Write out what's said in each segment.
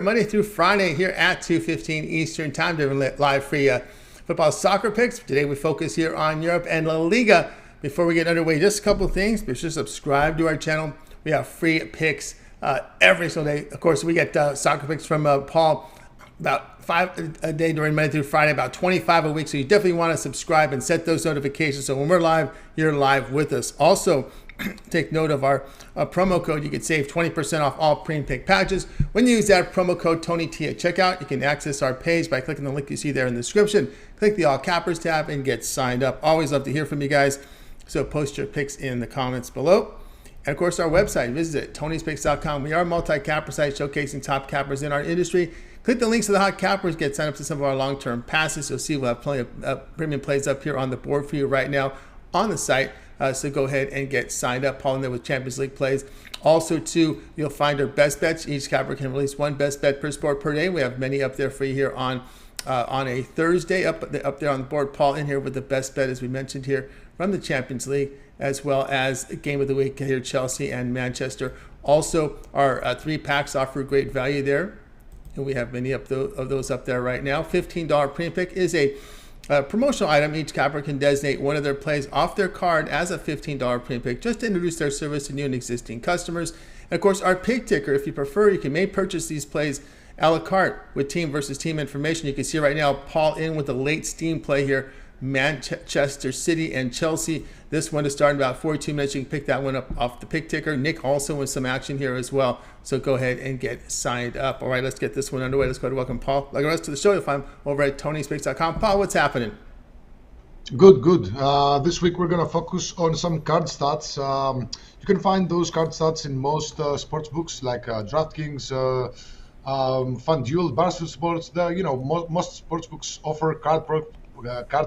Monday through Friday here at 2:15 Eastern Time, doing live free football soccer picks. Today we focus here on Europe and La Liga. Before we get underway, just a couple of things. Be sure to subscribe to our channel. We have free picks every single day. Of course, we get soccer picks from Paul about 5 a day during Monday through Friday, about 25 a week. So you definitely want to subscribe and set those notifications so when we're live, you're live with us. Also, take note of our promo code. You can save 20% off all pre-pick packages. When you use that promo code TonyT at checkout, you can access our page by clicking the link you see there in the description. Click the All Cappers tab and get signed up. Always love to hear from you guys. So post your picks in the comments below. And of course, our website, visit it, Tony'sPicks.com. We are a multi-capper site showcasing top cappers in our industry. Click the links to the hot cappers, get signed up to some of our long-term passes. You'll see we'll have plenty of premium plays up here on the board for you right now on the site. So go ahead and get signed up. Paul in there with Champions League plays. Also, too, you'll find our best bets. Each capper can release one best bet per sport per day. We have many up there for you here on a Thursday. Up there on the board, Paul in here with the best bet, as we mentioned here, from the Champions League, as well as Game of the Week here, Chelsea and Manchester. Also, our 3 packs offer great value there. And we have many of those up there right now. $15 premium pick is a promotional item. Each capper can designate one of their plays off their card as a $15 premium pick just to introduce their service to new and existing customers. And of course, our pick ticker, if you prefer, you may purchase these plays a la carte with team versus team information. You can see right now Paul in with a late steam play here, Manchester City and Chelsea. This one is starting about 42 minutes. You can pick that one up off the pick ticker. Nick also with some action here as well. So go ahead and get signed up. All right, let's get this one underway. Let's go to welcome Paul. Like the rest of the show, you'll find him over at Tony'sPicks.com. Paul, what's happening? Good. This week we're going to focus on some card stats. You can find those card stats in most sports books like DraftKings, FanDuel, Barstool Sports. Most sports books offer card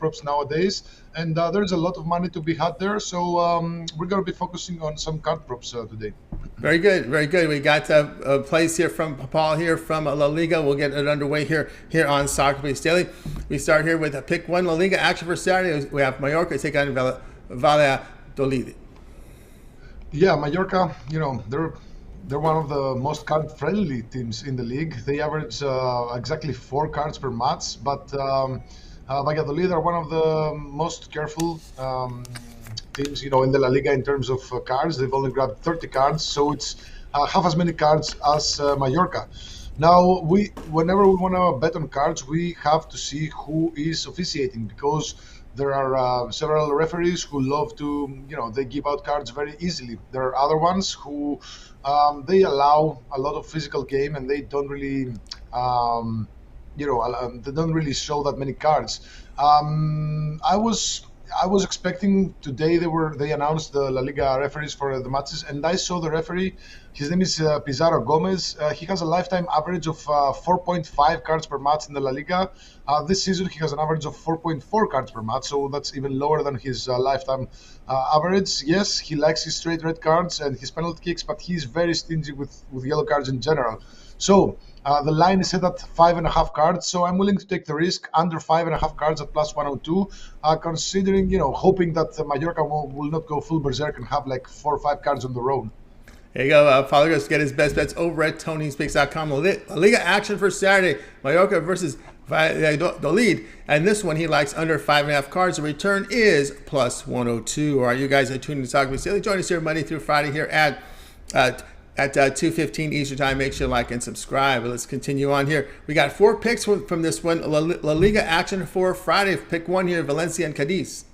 props nowadays, and there's a lot of money to be had there. So we're going to be focusing on some card props today. Very good. We got a place here from Paul here from La Liga. We'll get it underway here on Soccer Picks Daily. We start here with a pick 1 La Liga action for Saturday. We have Mallorca take on Valladolid. Yeah, Mallorca. They're one of the most card-friendly teams in the league. They average exactly 4 cards per match, but Valladolid are one of the most careful teams, in the La Liga in terms of cards. They've only grabbed 30 cards, so it's half as many cards as Mallorca. Now, whenever we want to bet on cards, we have to see who is officiating, because there are several referees who love to, they give out cards very easily. There are other ones who they allow a lot of physical game, and they don't really they don't really show that many cards. I was expecting today they announced the La Liga referees for the matches, and I saw the referee. His name is Pizarro Gomez. He has a lifetime average of 4.5 cards per match in the La Liga. This season he has an average of 4.4 cards per match, so that's even lower than his lifetime average. Yes, he likes his straight red cards and his penalty kicks, but he's very stingy with yellow cards in general. So the line is set at 5.5 cards, so I'm willing to take the risk under 5.5 cards at plus 102, considering, hoping that Mallorca will not go full berserk and have like 4 or 5 cards on their own. There you go. Follow us, get his best bets over at Tony'sPicks.com. La Liga action for Saturday, Mallorca versus Valladolid, and this one he likes under 5.5 cards. The return is plus 102. All right, you guys are tuning to Soccer Picks Daily. Join us here Monday through Friday here at 2:15 Eastern Time. Make sure you like and subscribe. Let's continue on here. We got 4 picks from this one. La Liga action for Friday. Pick 1 here, Valencia and Cadiz.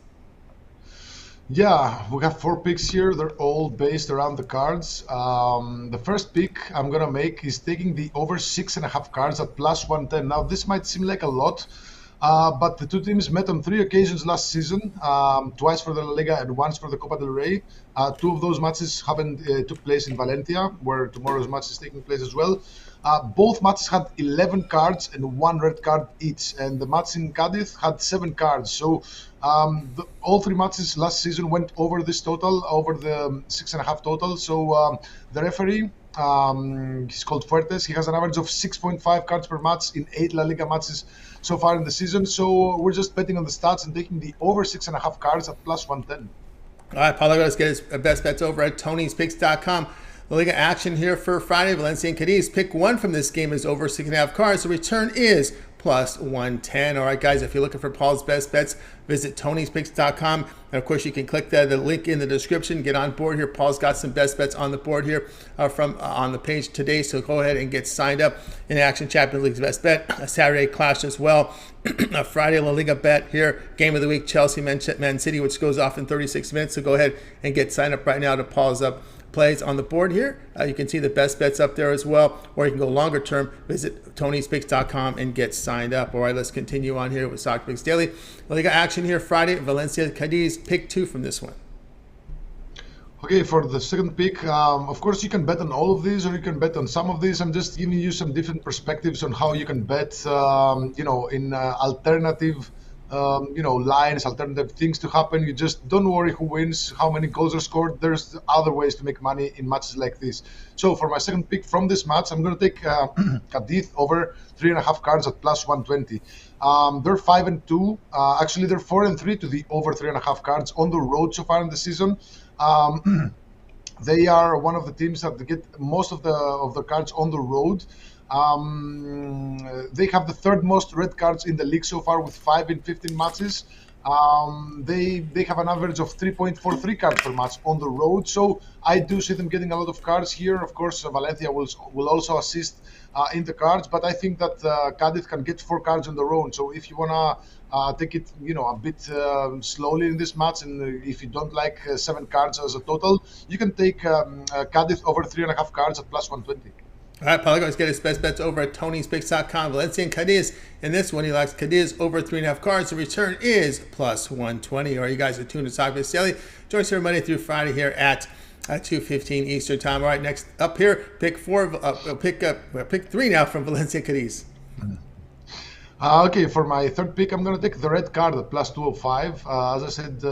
Yeah, we have 4 picks here. They're all based around the cards. The first pick I'm going to make is taking the over 6.5 cards at plus 110. Now, this might seem like a lot, but the two teams met on 3 occasions last season, twice for the La Liga and once for the Copa del Rey. 2 of those matches took place in Valencia, where tomorrow's match is taking place as well. Both matches had 11 cards and 1 red card each, and the match in Cadiz had 7 cards. So all 3 matches last season went over this total, over the 6.5 total. So the referee, he's called Fuertes. He has an average of 6.5 cards per match in 8 La Liga matches so far in the season. So we're just betting on the stats and taking the over 6.5 cards at plus 110. All right, Paulo, let's get his best bets over at Tony'sPicks.com. La Liga action here for Friday. Valencia and Cadiz. Pick one from this game is over 6.5 cards. The return is plus 110. All right, guys, if you're looking for Paul's best bets, visit Tony'sPicks.com. And of course, you can click the link in the description. Get on board here. Paul's got some best bets on the board here on the page today. So go ahead and get signed up. In Action Champions League's best bet, a Saturday clash as well. A Friday La Liga bet here. Game of the week, Chelsea, Man City, which goes off in 36 minutes. So go ahead and get signed up right now to Paul's plays on the board here. You can see the best bets up there as well, or you can go longer term. Visit Tony'sPicks.com and get signed up. All right, let's continue on here with Soccer Picks Daily. La Liga action here Friday. Valencia, Cadiz. Pick two from this one. Okay, for the second pick, of course you can bet on all of these, or you can bet on some of these. I'm just giving you some different perspectives on how you can bet, in alternative lines, alternative things to happen. You just don't worry who wins, how many goals are scored. There's other ways to make money in matches like this. So for my second pick from this match, I'm going to take Cadiz over 3.5 cards at plus 120. They're 5-2. Actually, they're 4-3 to the over 3.5 cards on the road so far in the season. They are one of the teams that get most of the cards on the road. They have the third most red cards in the league so far with 5 in 15 matches. They have an average of 3.43 cards per match on the road. So I do see them getting a lot of cards here. Of course, Valencia will also assist in the cards, but I think that Cadiz can get 4 cards on their own. So if you want to take it, a bit slowly in this match, and if you don't like 7 cards as a total, you can take Cadiz over 3.5 cards at plus 120. All right, Paulo going to get his best bets over at Tony'sPicks.com. Valencia and Cadiz. In this one, he likes Cadiz over 3.5 cards. The return is plus 120. All right, you guys are tuned to Soccer Picks Daily. Join us here Monday through Friday here at 2:15 Eastern Time. All right, next up here, pick three now from Valencia and Cadiz. Okay, for my third pick, I'm going to take the red card at plus 205. As I said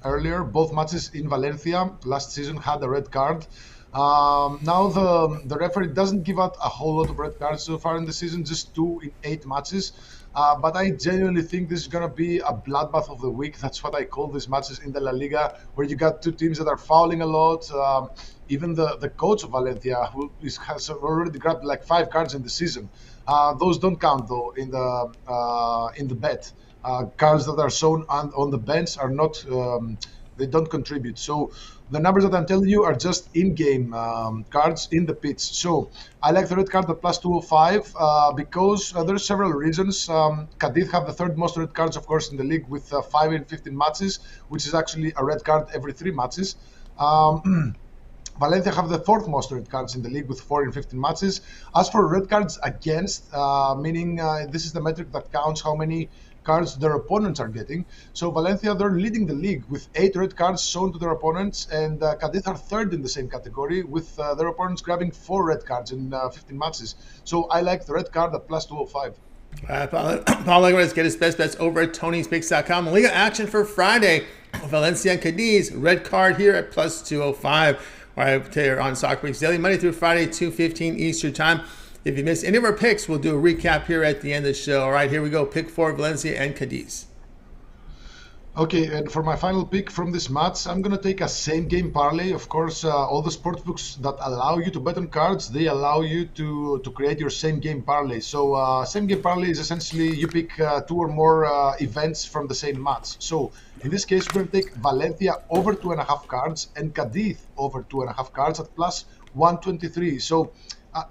earlier, both matches in Valencia last season had a red card. Now the referee doesn't give out a whole lot of red cards so far in the season, just 2 in 8 matches. But I genuinely think this is going to be a bloodbath of the week. That's what I call these matches in the La Liga, where you got 2 teams that are fouling a lot. Even the coach of Valencia, who has already grabbed like 5 cards in the season. Those don't count though in the bet. Cards that are shown on the bench are not. They don't contribute. So the numbers that I'm telling you are just in-game cards in the pitch. So I like the red card at plus 205 because there's several reasons. Cadiz have the third most red cards, of course, in the league with 5 in 15 matches, which is actually a red card every 3 matches. Valencia have the 4th most red cards in the league with 4 in 15 matches. As for red cards against, meaning this is the metric that counts how many cards their opponents are getting. So Valencia, they're leading the league with 8 red cards shown to their opponents, and Cadiz are 3rd in the same category with their opponents grabbing 4 red cards in 15 matches. So I like the red card at plus 205. Paulo going to get his best bets over at Tony'sPicks.com. Liga action for Friday. Valencia and Cadiz. Red card here at plus 205. All right, here on Soccer Picks Daily, Monday through Friday, 2:15 Eastern Time. If you missed any of our picks, we'll do a recap here at the end of the show. All right, here we go. Pick 4, Valencia and Cadiz. Okay, and for my final pick from this match, I'm going to take a same-game parlay. Of course, all the sportsbooks that allow you to bet on cards, they allow you to create your same-game parlay. So same-game parlay is essentially you pick 2 or more events from the same match. So in this case, we're going to take Valencia over 2.5 cards and Cadiz over 2.5 cards at plus 123. So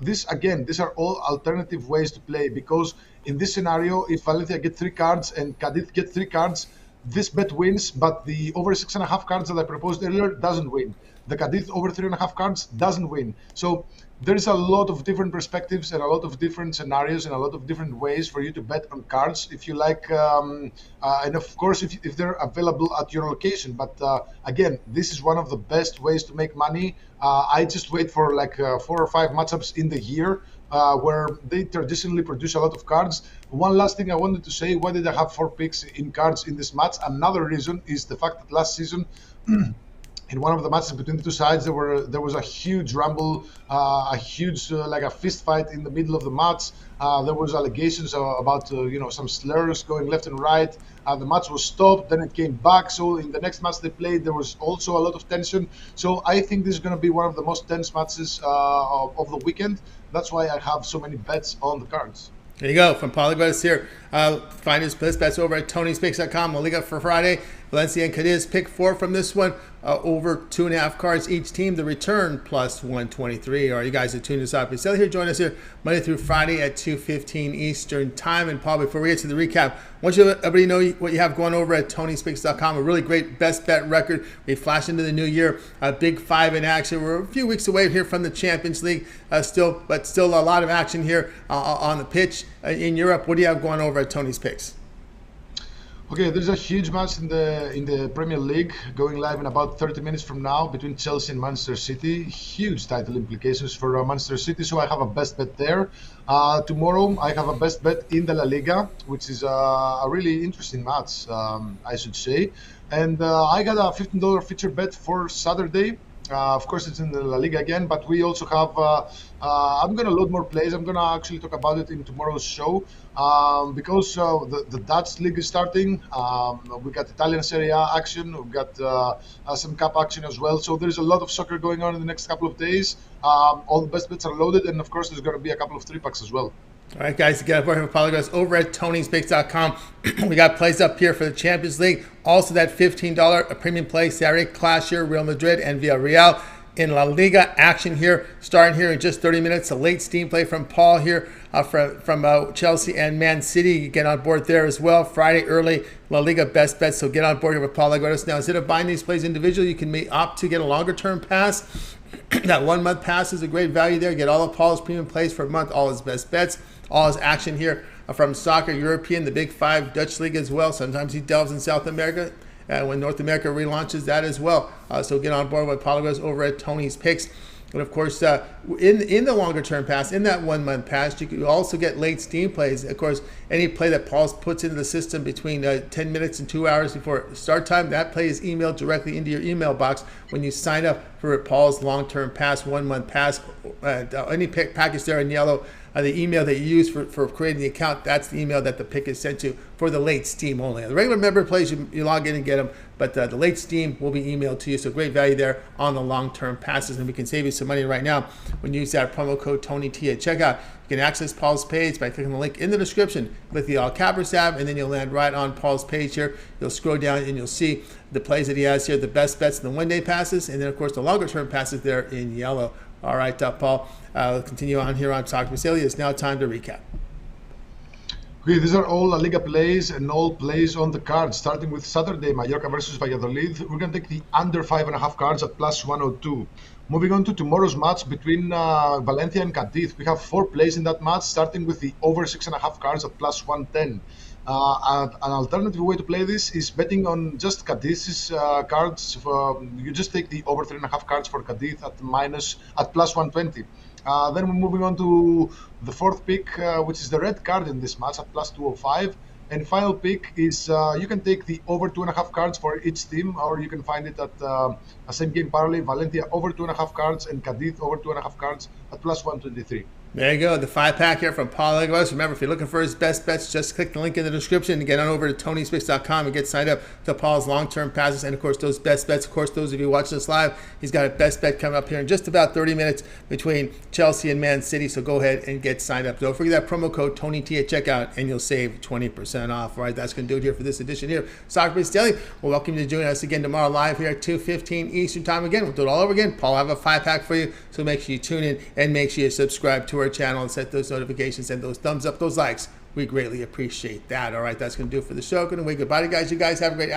these are all alternative ways to play, because in this scenario, if Valencia get 3 cards and Cadiz get 3 cards, this bet wins, but the over 6.5 cards that I proposed earlier doesn't win. The Cadiz over 3.5 cards doesn't win. So there's a lot of different perspectives and a lot of different scenarios and a lot of different ways for you to bet on cards if you like, and of course if they're available at your location. But again, this is one of the best ways to make money. I just wait for like 4 or 5 matchups in the year where they traditionally produce a lot of cards. One last thing I wanted to say: why did I have 4 picks in cards in this match? Another reason is the fact that last season in one of the matches between the two sides, there was a huge rumble, a huge like a fist fight in the middle of the match. There was allegations about some slurs going left and right. The match was stopped, then it came back. So in the next match they played, there was also a lot of tension. So I think this is going to be one of the most tense matches of the weekend. That's why I have so many bets on the cards. There you go, from Polyglottis here. Find his best bets over at Tony'sPicks.com. Liga for Friday, Valencia and Cadiz. Pick 4 from this one. Over 2.5 cards each team. The return plus 123. All right, you guys are tuned us up. You're still here. Join us here Monday through Friday at 2:15 Eastern Time. And Paul, before we get to the recap, I want you to everybody know what you have going over at Tony'sPicks.com. A really great best bet record. We flash into the new year. A big 5 in action. We're a few weeks away here from the Champions League still a lot of action here on the pitch in Europe. What do you have going over at Tony's Picks? Okay, there's a huge match in the Premier League going live in about 30 minutes from now between Chelsea and Manchester City. Huge title implications for Manchester City, so I have a best bet there. Tomorrow, I have a best bet in the La Liga, which is a really interesting match, I should say. And I got a $15 feature bet for Saturday. Of course, it's in the La Liga again, but we also have, I'm going to load more plays. I'm going to actually talk about it in tomorrow's show because the Dutch league is starting. We got Italian Serie A action. We've got some cup action as well. So there's a lot of soccer going on in the next couple of days. All the best bets are loaded. And of course, there's going to be a couple of 3-packs as well. All right, guys, again, apologize over at Tony'sPicks.com. We got plays up here for the Champions League. Also, that $15 a premium play Saturday clash here, Real Madrid and Villarreal. In La Liga action here, starting here in just 30 minutes. A late steam play from Paul here from Chelsea and Man City. You get on board there as well. Friday early La Liga best bets. So get on board here with Paul Laguartas. Now, instead of buying these plays individually, you can opt to get a longer term pass. That 1 month pass is a great value there. Get all of Paul's premium plays for a month, all his best bets, all his action here from soccer, European, the Big 5, Dutch League as well. Sometimes he delves in South America when North America relaunches that as well. So get on board with Paul Laguartas over at Tony's Picks. And of course, in the longer term pass, in that 1 month pass, you can also get late steam plays. Of course, any play that Paul puts into the system between 10 minutes and 2 hours before start time, that play is emailed directly into your email box when you sign up for Paul's long term pass, 1 month pass. Any package there in yellow. The email that you use for creating the account, that's the email that the pick is sent to for the late steam only. The regular member plays, you log in and get them, but the late steam will be emailed to you. So great value there on the long-term passes, and we can save you some money right now when you use that promo code TonyT at checkout. You can access Paul's page by clicking the link in the description. Click the All Cappers tab, and then you'll land right on Paul's page here. You'll scroll down and you'll see the plays that he has here, the best bets and the one-day passes, and then of course the longer-term passes there in yellow. All right, Paul, we'll continue on here on Soccer Facility. It's now time to recap. Okay, these are all La Liga plays and all plays on the card. Starting with Saturday, Mallorca versus Valladolid. We're going to take the under 5.5 cards at plus 102. Moving on to tomorrow's match between Valencia and Cadiz. We have 4 plays in that match, starting with the over 6.5 cards at plus 110. An alternative way to play this is betting on just Cadiz's cards. You just take the over 3.5 cards for Cadiz at plus 120. Then we're moving on to the 4th pick, which is the red card in this match at plus 205. And final pick is you can take the over 2.5 cards for each team, or you can find it at a same game parlay, Valencia over 2.5 cards and Cadiz over 2.5 cards at plus 123. There you go, the 5-pack here from Paul Laguartas. Remember, if you're looking for his best bets, just click the link in the description and get on over to Tony'sPicks.com and get signed up to Paul's long-term passes. And, of course, those best bets, of course, those of you watching this live, he's got a best bet coming up here in just about 30 minutes between Chelsea and Man City. So go ahead and get signed up. Don't forget that promo code TonyT at checkout, and you'll save 20% off. All right, that's going to do it here for this edition here. Soccer Base Daily, we'll welcome you to join us again tomorrow live here at 2:15 Eastern Time. Again, we'll do it all over again. Paul will have a 5-pack for you, so make sure you tune in and make sure you subscribe to our channel and set those notifications and those thumbs up, those likes. We greatly appreciate that. All right, that's going to do it for the show. Going to wave goodbye to you guys. You guys have a great